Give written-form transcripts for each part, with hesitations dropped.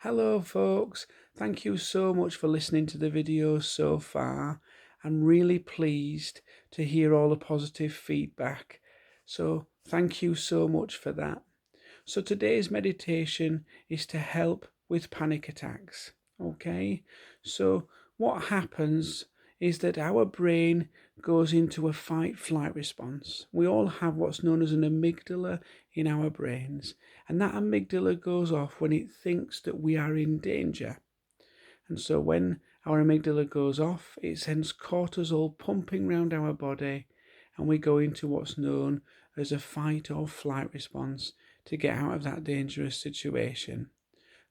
Hello folks, thank you so much for listening to the video so far. I'm really pleased to hear all the positive feedback. So thank you so much for that. So today's meditation is to help with panic attacks. Okay, so what happens is that our brain goes into a fight-flight response. We all have what's known as an amygdala in our brains, and that amygdala goes off when it thinks that we are in danger. And so when our amygdala goes off, it sends cortisol pumping around our body, and we go into what's known as a fight or flight response to get out of that dangerous situation.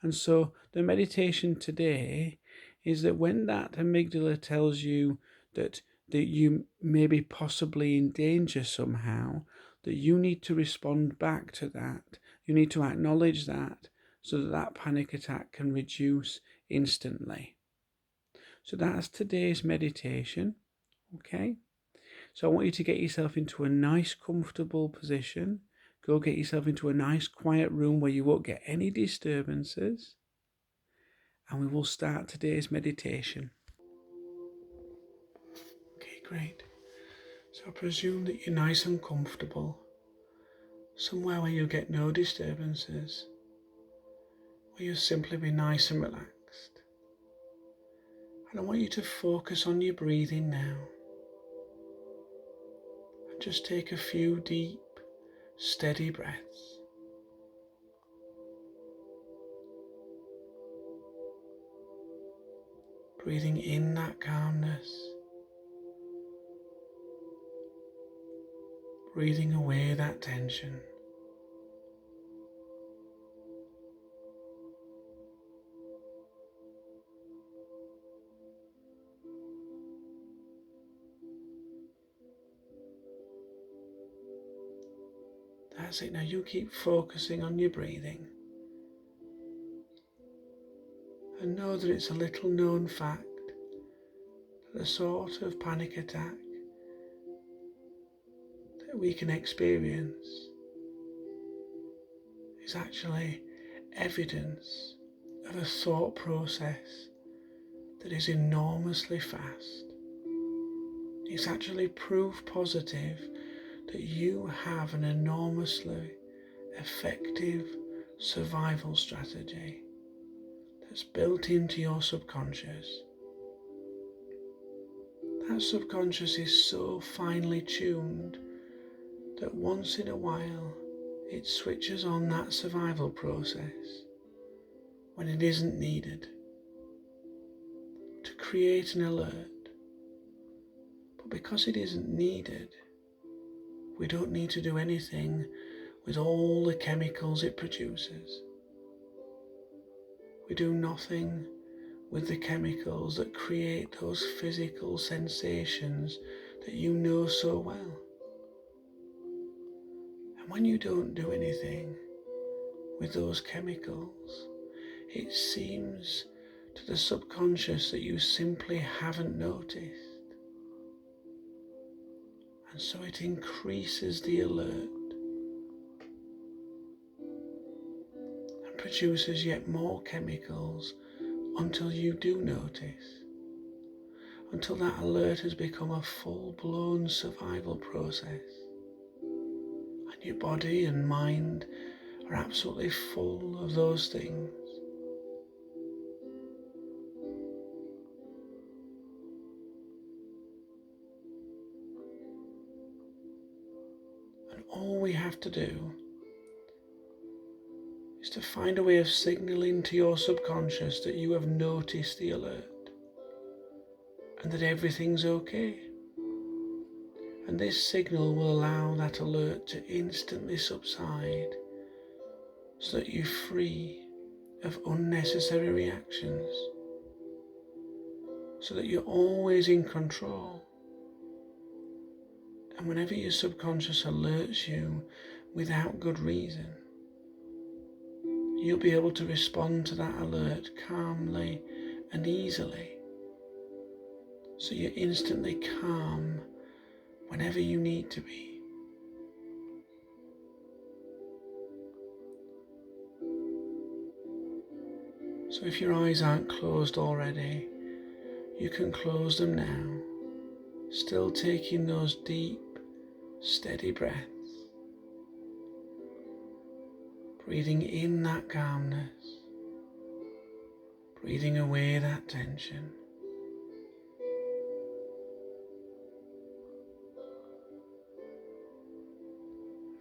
And so the meditation today is that when that amygdala tells you that you may be possibly in danger somehow, that you need to respond back to that. You need to acknowledge that so that that panic attack can reduce instantly. So that's today's meditation. Okay? So I want you to get yourself into a nice comfortable position. Go get yourself into a nice quiet room where you won't get any disturbances. And we will start today's meditation. Okay, great. So I presume that you're nice and comfortable, somewhere where you get no disturbances, where you'll simply be nice and relaxed. And I want you to focus on your breathing now. And just take a few deep, steady breaths. Breathing in that calmness, breathing away that tension. That's it. Now you keep focusing on your breathing. And know that it's a little known fact that the sort of panic attack that we can experience is actually evidence of a thought process that is enormously fast. It's actually proof positive that you have an enormously effective survival strategy that's built into your subconscious. That subconscious is so finely tuned that once in a while it switches on that survival process when it isn't needed to create an alert. But because it isn't needed, we don't need to do anything with all the chemicals it produces. We do nothing with the chemicals that create those physical sensations that you know so well. And when you don't do anything with those chemicals, it seems to the subconscious that you simply haven't noticed. And so it increases the alert and produces yet more chemicals until you do notice, until that alert has become a full-blown survival process. And your body and mind are absolutely full of those things. And all we have to do is to find a way of signaling to your subconscious that you have noticed the alert and that everything's okay. And this signal will allow that alert to instantly subside so that you're free of unnecessary reactions, so that you're always in control. And whenever your subconscious alerts you without good reason, you'll be able to respond to that alert calmly and easily. So you're instantly calm whenever you need to be. So if your eyes aren't closed already, you can close them now, still taking those deep, steady breaths, breathing in that calmness, breathing away that tension.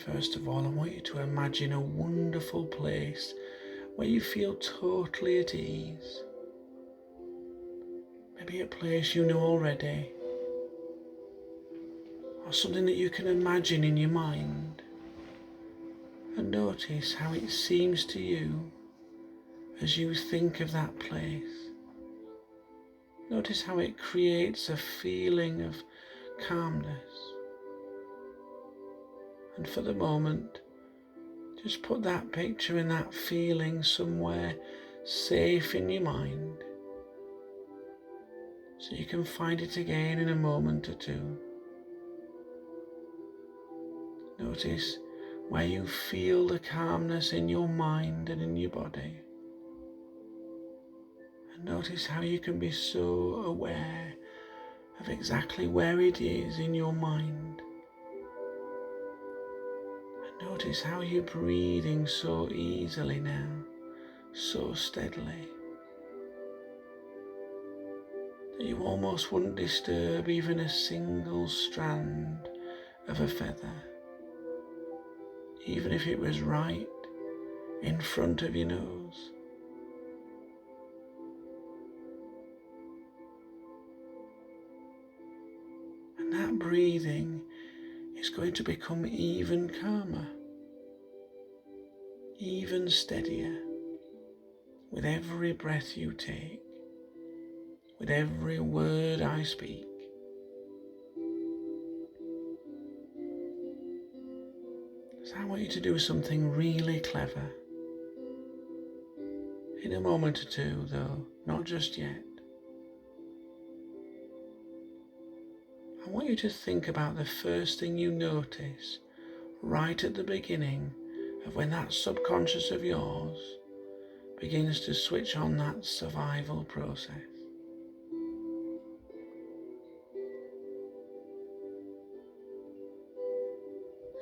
First of all, I want you to imagine a wonderful place where you feel totally at ease. Maybe a place you know already, or something that you can imagine in your mind. And notice how it seems to you as you think of that place. Notice how it creates a feeling of calmness. And for the moment, just put that picture and that feeling somewhere safe in your mind, so you can find it again in a moment or two. Notice where you feel the calmness in your mind and in your body. And notice how you can be so aware of exactly where it is in your mind. And notice how you're breathing so easily now, so steadily, that you almost wouldn't disturb even a single strand of a feather, even if it was right in front of your nose. And that breathing is going to become even calmer, even steadier with every breath you take, with every word I speak. So I want you to do something really clever. In a moment or two, though, not just yet. I want you to think about the first thing you notice right at the beginning of when that subconscious of yours begins to switch on that survival process.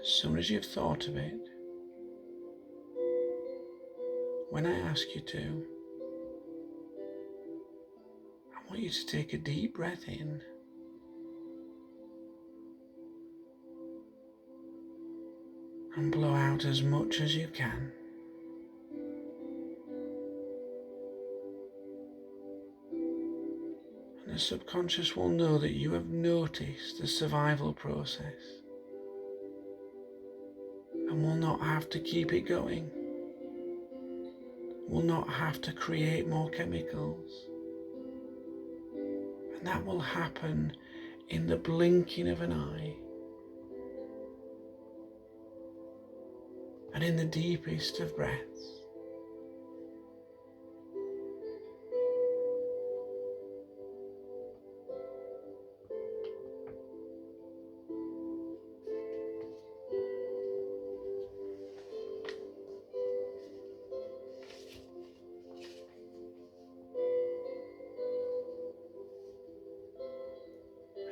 As soon as you've thought of it, when I ask you to, I want you to take a deep breath in and blow out as much as you can. And the subconscious will know that you have noticed the survival process and will not have to keep it going, will not have to create more chemicals. And that will happen in the blinking of an eye and in the deepest of breaths.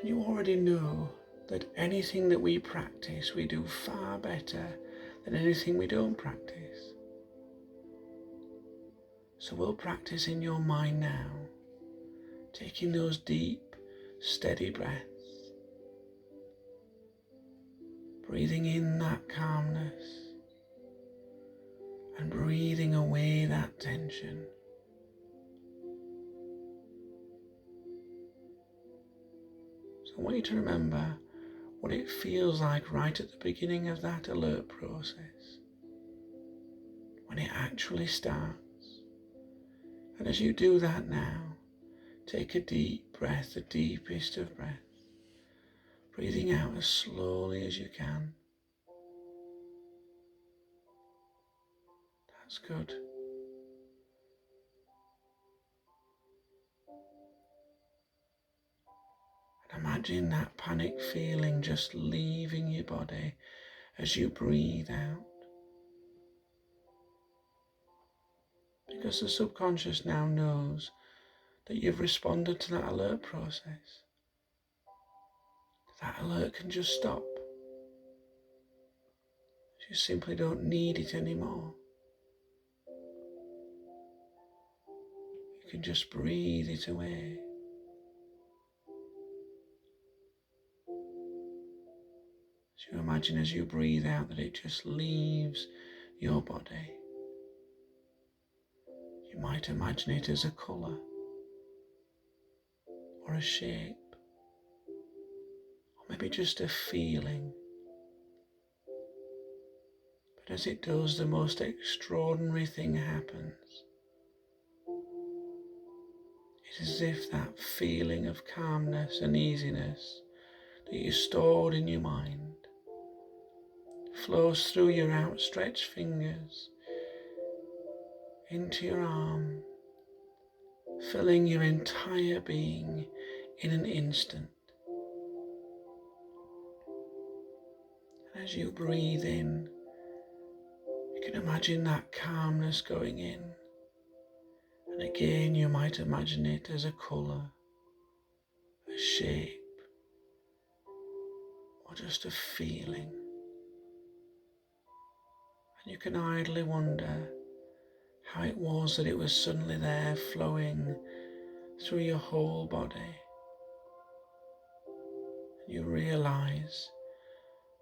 And you already know that anything that we practice, we do far better than anything we don't practice. So we'll practice in your mind now, taking those deep, steady breaths, breathing in that calmness and breathing away that tension. So I want you to remember what it feels like right at the beginning of that alert process, when it actually starts. And as you do that now, take a deep breath, the deepest of breaths, breathing out as slowly as you can. That's good. And imagine that panic feeling just leaving your body as you breathe out. because the subconscious now knows that you've responded to that alert process. That alert can just stop. You simply don't need it anymore. You can just breathe it away. So you imagine as you breathe out that it just leaves your body. You might imagine it as a colour or a shape, or maybe just a feeling. But as it does, the most extraordinary thing happens. It is as if that feeling of calmness and easiness that you stored in your mind flows through your outstretched fingers into your arm, filling your entire being in an instant. And as you breathe in, you can imagine that calmness going in. And again, you might imagine it as a colour, a shape, or just a feeling. And you can idly wonder how it was that it was suddenly there, flowing through your whole body. And you realise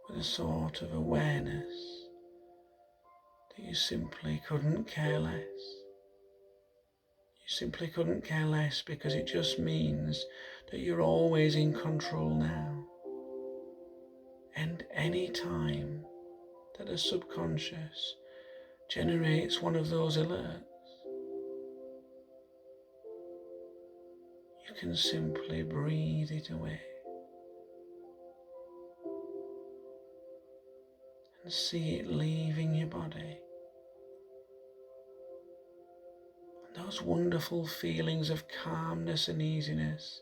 with a sort of awareness that you simply couldn't care less. You simply couldn't care less because it just means that you're always in control now. And any time that the subconscious generates one of those alerts, you can simply breathe it away and see it leaving your body. And those wonderful feelings of calmness and easiness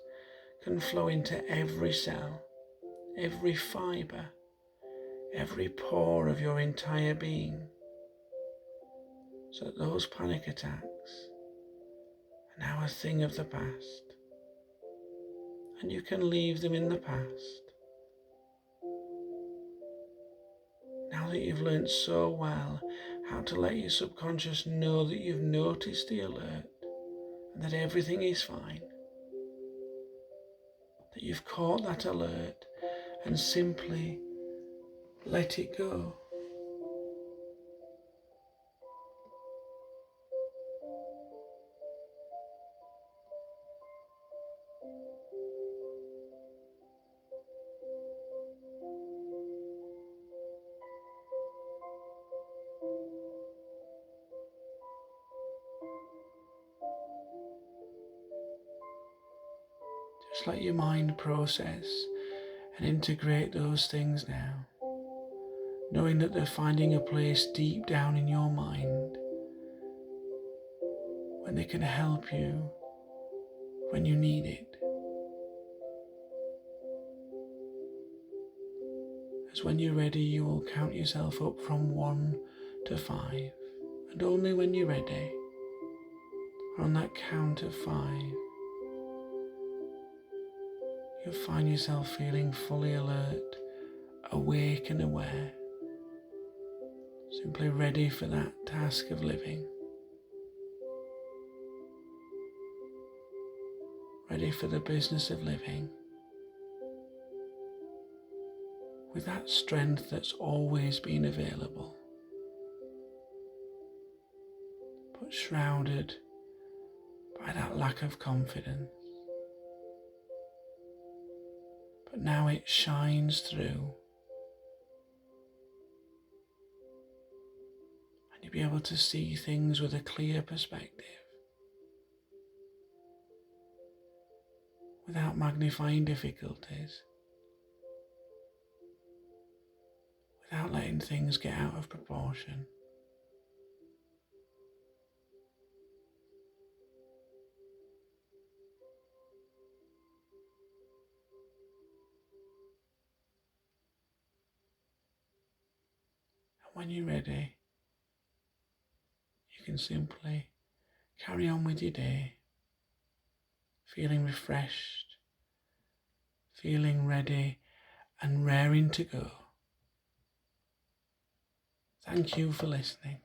can flow into every cell, every fibre, every pore of your entire being, so that those panic attacks are now a thing of the past, and you can leave them in the past. Now that you've learned so well how to let your subconscious know that you've noticed the alert and that everything is fine, that you've caught that alert and simply let it go. Just let your mind process and integrate those things now, knowing that they're finding a place deep down in your mind when they can help you when you need it. As when you're ready, you will count yourself up from 1 to 5, and only when you're ready, on that count of 5, you'll find yourself feeling fully alert, awake and aware, simply ready for that task of living, ready for the business of living, with that strength that's always been available, but shrouded by that lack of confidence. But now it shines through, and you'll be able to see things with a clear perspective, without magnifying difficulties, without letting things get out of proportion. And when you're ready, you can simply carry on with your day, feeling refreshed, feeling ready and raring to go. Thank you for listening.